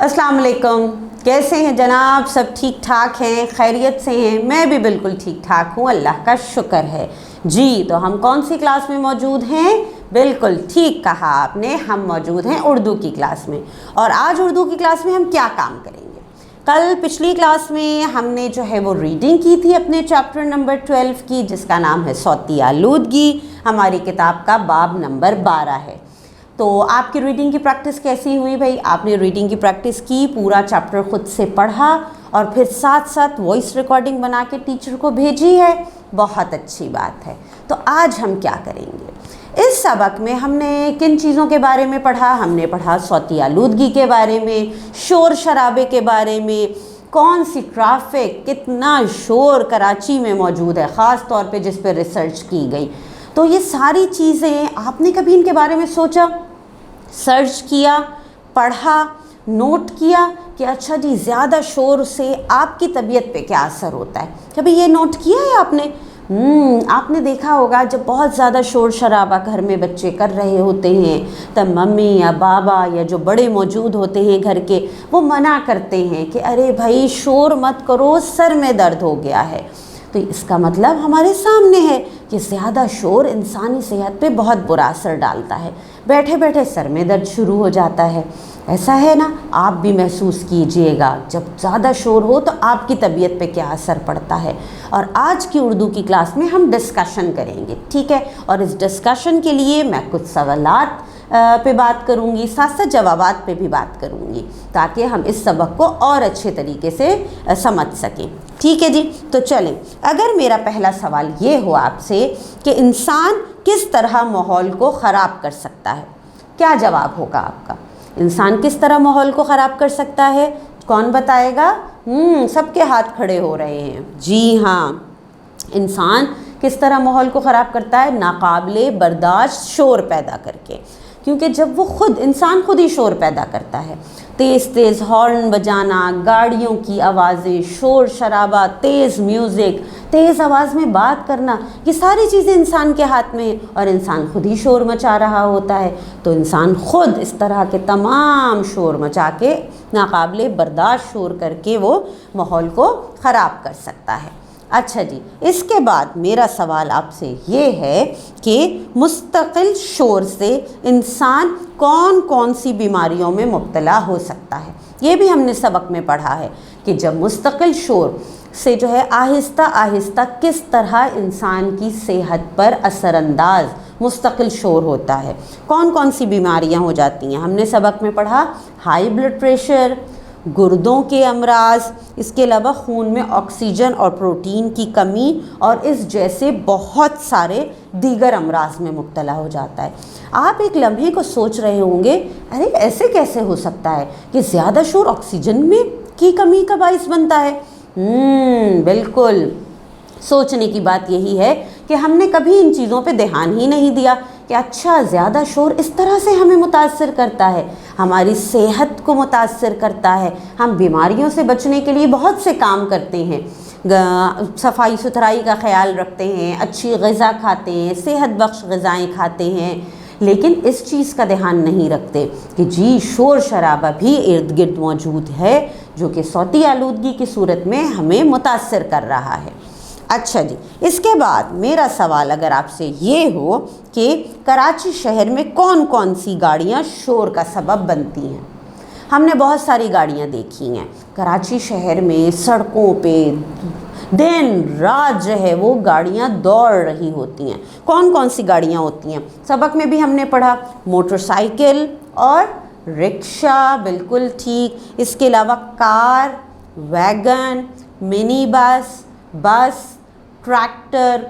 अस्सलाम वालेकुम। कैसे हैं जनाब? सब ठीक ठाक हैं, खैरियत से हैं? मैं भी बिल्कुल ठीक ठाक हूँ, अल्लाह का शुक्र है जी। तो हम कौन सी क्लास में मौजूद हैं? बिल्कुल ठीक कहा आपने, हम मौजूद हैं उर्दू की क्लास में। और आज उर्दू की क्लास में हम क्या काम करेंगे? कल पिछली क्लास में हमने जो है वो रीडिंग की थी अपने चैप्टर नंबर 12 की, जिसका नाम है सौती आलूदगी। हमारी किताब का बाब नंबर 12 है। तो आपकी रीडिंग की प्रैक्टिस कैसी हुई भाई? आपने रीडिंग की प्रैक्टिस की, पूरा चैप्टर खुद से पढ़ा और फिर साथ साथ वॉइस रिकॉर्डिंग बना के टीचर को भेजी है। बहुत अच्छी बात है। तो आज हम क्या करेंगे? इस सबक में हमने किन चीज़ों के बारे में पढ़ा? हमने पढ़ा सौती आलूदगी के बारे में, शोर शराबे के बारे में, कौन सी ट्रैफिक, कितना शोर कराची में मौजूद है, ख़ास तौर पे जिस पे रिसर्च की गई। तो ये सारी चीज़ें आपने कभी इनके बारे में सोचा, सर्च किया, पढ़ा, नोट किया कि अच्छा जी ज़्यादा शोर से आपकी तबीयत पे क्या असर होता है? कभी ये नोट किया है आपने? आपने देखा होगा जब बहुत ज़्यादा शोर शराबा घर में बच्चे कर रहे होते हैं तब मम्मी या बाबा या जो बड़े मौजूद होते हैं घर के, वो मना करते हैं कि अरे भाई शोर मत करो, सर में दर्द हो गया है। तो इसका मतलब हमारे सामने है कि ज़्यादा शोर इंसानी सेहत पे बहुत बुरा असर डालता है। बैठे बैठे सर में दर्द शुरू हो जाता है। ऐसा है ना? आप भी महसूस कीजिएगा जब ज़्यादा शोर हो तो आपकी तबीयत पे क्या असर पड़ता है। और आज की उर्दू की क्लास में हम डिस्कशन करेंगे, ठीक है? और इस डिस्कशन के लिए मैं कुछ सवालात पे बात करूँगी, साथ साथ जवाबात पे भी बात करूँगी, ताकि हम इस सबक को और अच्छे तरीके से समझ सकें। ठीक है जी। तो चलें, अगर मेरा पहला सवाल ये हो आपसे कि इंसान किस तरह माहौल को ख़राब कर सकता है, क्या जवाब होगा आपका? इंसान किस तरह माहौल को ख़राब कर सकता है? कौन बताएगा? सबके हाथ खड़े हो रहे हैं। जी हाँ, इंसान किस तरह माहौल को ख़राब करता है? नाकाबिले बर्दाश्त शोर पैदा करके। क्योंकि जब वो इंसान खुद ही शोर पैदा करता है, तेज़ तेज़ हॉर्न बजाना, गाड़ियों की आवाज़ें, शोर शराबा, तेज़ म्यूज़िक, तेज़ आवाज़ में बात करना, ये सारी चीज़ें इंसान के हाथ में हैं और इंसान खुद ही शोर मचा रहा होता है। तो इंसान खुद इस तरह के तमाम शोर मचा के, नाकाबिले बर्दाश्त शोर करके वो माहौल को ख़राब कर सकता है। अच्छा जी, इसके बाद मेरा सवाल आपसे ये है कि मुस्तकिल शोर से इंसान कौन कौन सी बीमारियों में मुब्तला हो सकता है? ये भी हमने सबक में पढ़ा है कि जब मुस्तकिल शोर से जो है आहिस्ता आहिस्ता किस तरह इंसान की सेहत पर असरअंदाज मुस्तकिल शोर होता है, कौन कौन सी बीमारियां हो जाती हैं। हमने सबक में पढ़ा हाई ब्लड प्रेशर, गुर्दों के अमराज, इसके अलावा खून में ऑक्सीजन और प्रोटीन की कमी और इस जैसे बहुत सारे दीगर अमराज में मुब्तला हो जाता है। आप एक लम्हे को सोच रहे होंगे, अरे ऐसे कैसे हो सकता है कि ज़्यादा शोर ऑक्सीजन में की कमी का बाइस बनता है? बिल्कुल, सोचने की बात यही है कि हमने कभी इन चीज़ों पे ध्यान ही नहीं दिया कि अच्छा ज़्यादा शोर इस तरह से हमें मुतासर करता है, हमारी सेहत को मुतासर करता है। हम बीमारियों से बचने के लिए बहुत से काम करते हैं, सफाई सुथराई का ख्याल रखते हैं, अच्छी ग़िज़ा खाते हैं, सेहत बख्श ग़िज़ाएँ खाते हैं, लेकिन इस चीज़ का ध्यान नहीं रखते कि जी शोर शराबा भी इर्द गिर्द मौजूद है जो कि सौती आलूदगी की सूरत में हमें मुतासर कर रहा है। अच्छा जी, इसके बाद मेरा सवाल अगर आपसे ये हो कि कराची शहर में कौन कौन सी गाड़ियाँ शोर का सबब बनती हैं? हमने बहुत सारी गाड़ियाँ देखी हैं कराची शहर में, सड़कों पे दिन रात जो है वो गाड़ियाँ दौड़ रही होती हैं। कौन कौन सी गाड़ियाँ होती हैं? सबक में भी हमने पढ़ा मोटरसाइकिल और रिक्शा, बिल्कुल ठीक। इसके अलावा car, wagon, mini bus, tractor,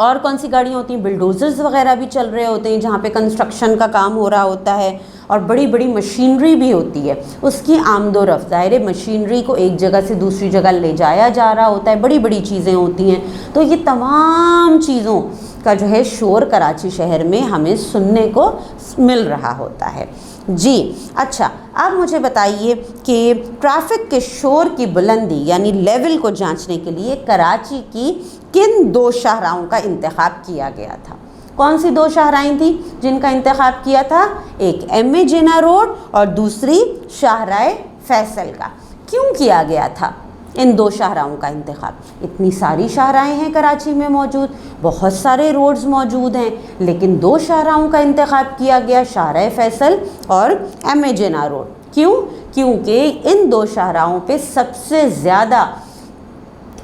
और कौन सी गाड़ियाँ होती हैं? बिल्डोज़र्स वगैरह भी चल रहे होते हैं जहाँ पे कंस्ट्रक्शन का काम हो रहा होता है, और बड़ी बड़ी मशीनरी भी होती है, उसकी आमदो रफ्त, ज़ाहिर मशीनरी को एक जगह से दूसरी जगह ले जाया जा रहा होता है, बड़ी बड़ी चीज़ें होती हैं। तो ये तमाम चीज़ों का जो है शोर कराची शहर में हमें सुनने को मिल रहा होता है जी। अच्छा, अब मुझे बताइए कि ट्रैफिक के शोर की बुलंदी यानी लेवल को जांचने के लिए कराची की किन दो शाहराहों का इंतखाब किया गया था? कौन सी 2 शाहराएँ थी जिनका इंतखाब किया था? एक M.A. जिन्ना रोड और दूसरी शाहराए फैसल का। क्यों किया गया था इन 2 शाहराओं का इंतखाब? इतनी सारी शाहराएँ हैं कराची में मौजूद, बहुत सारे रोड्स मौजूद हैं, लेकिन 2 शाहराओं का इंतखाब किया गया, शाहराए फैसल और M.A. जिन्ना रोड। क्यों? क्योंकि इन 2 शाहराओं पे सबसे ज़्यादा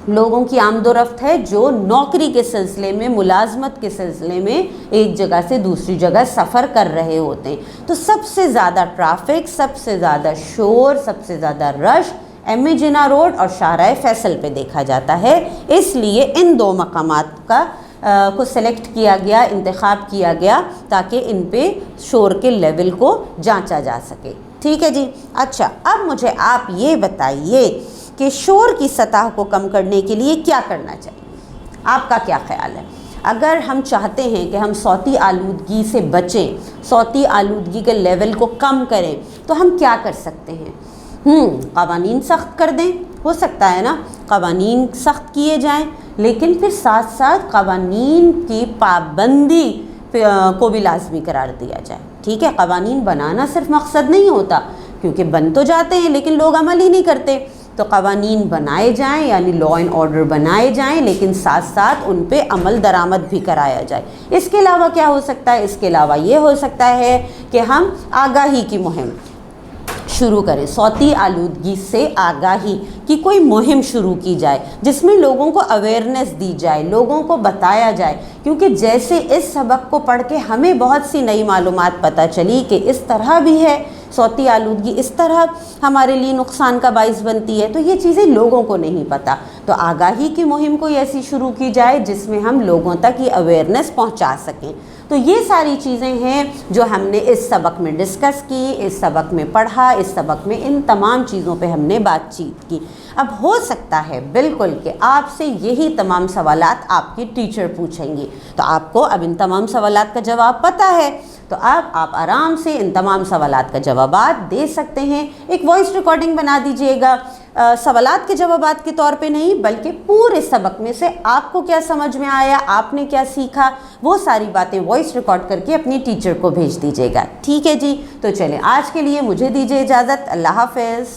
लोगों की आमदोरफ्त है जो नौकरी के सिलसिले में, मुलाजमत के सिलसिले में एक जगह से दूसरी जगह सफ़र कर रहे होते हैं। तो सबसे ज़्यादा ट्रैफिक, सबसे ज़्यादा शोर, सबसे ज़्यादा रश M.A. जिन्ना रोड और शाहराए फैसल पे देखा जाता है। इसलिए इन 2 मकामात का को सेलेक्ट किया गया, इंतखाब किया गया ताकि इन पे शोर के लेवल को जांचा जा सके। ठीक है जी। अच्छा, अब मुझे आप ये बताइए कि शोर की सतह को कम करने के लिए क्या करना चाहिए? आपका क्या ख़्याल है? अगर हम चाहते हैं कि हम सौती आलूदगी से बचें, सौती आलूदगी के लेवल को कम करें, तो हम क्या कर सकते हैं? क़वानीन सख्त कर दें, हो सकता है ना, क़वानीन सख्त किए जाएं, लेकिन फिर साथ साथ क़वानीन की पाबंदी को भी लाजमी करार दिया जाए। ठीक है, क़वानीन बनाना सिर्फ मकसद नहीं होता, क्योंकि बन तो जाते हैं लेकिन लोग अमल ही नहीं करते। तो क़वानीन बनाए जाएं, यानी लॉ एंड ऑर्डर बनाए जाएं, लेकिन साथ साथ उन पे अमल दरामद भी कराया जाए। इसके अलावा क्या हो सकता है? इसके अलावा ये हो सकता है कि हम आगाही की मुहिम शुरू करें, सौती आलूदगी से आगाही की कोई मुहिम शुरू की जाए, जिसमें लोगों को अवेयरनेस दी जाए, लोगों को बताया जाए। क्योंकि जैसे इस सबक को पढ़ के हमें बहुत सी नई मालूमात पता चली कि इस तरह भी है, सौती आलूदगी इस तरह हमारे लिए नुकसान का बाइस बनती है, तो ये चीज़ें लोगों को नहीं पता। तो आगाही की मुहिम कोई ऐसी शुरू की जाए जिसमें हम लोगों तक ये अवेयरनेस पहुंचा सकें। तो ये सारी चीज़ें हैं जो हमने इस सबक में डिस्कस की, इस सबक में पढ़ा, इस सबक में इन तमाम चीज़ों पे हमने बातचीत की। अब हो सकता है बिल्कुल कि आपसे यही तमाम सवालात आपकी टीचर पूछेंगी, तो आपको अब इन तमाम सवालात का जवाब पता है, तो अब आप आराम से इन तमाम सवालात का जवाबात दे सकते हैं। एक वॉइस रिकॉर्डिंग बना दीजिएगा, सवालात के जवाबात के तौर पे नहीं, बल्कि पूरे सबक में से आपको क्या समझ में आया, आपने क्या सीखा, वो सारी बातें वॉइस रिकॉर्ड करके अपनी टीचर को भेज दीजिएगा। ठीक है जी। तो चलें, आज के लिए मुझे दीजिए इजाज़त। अल्लाह हाफ़िज़।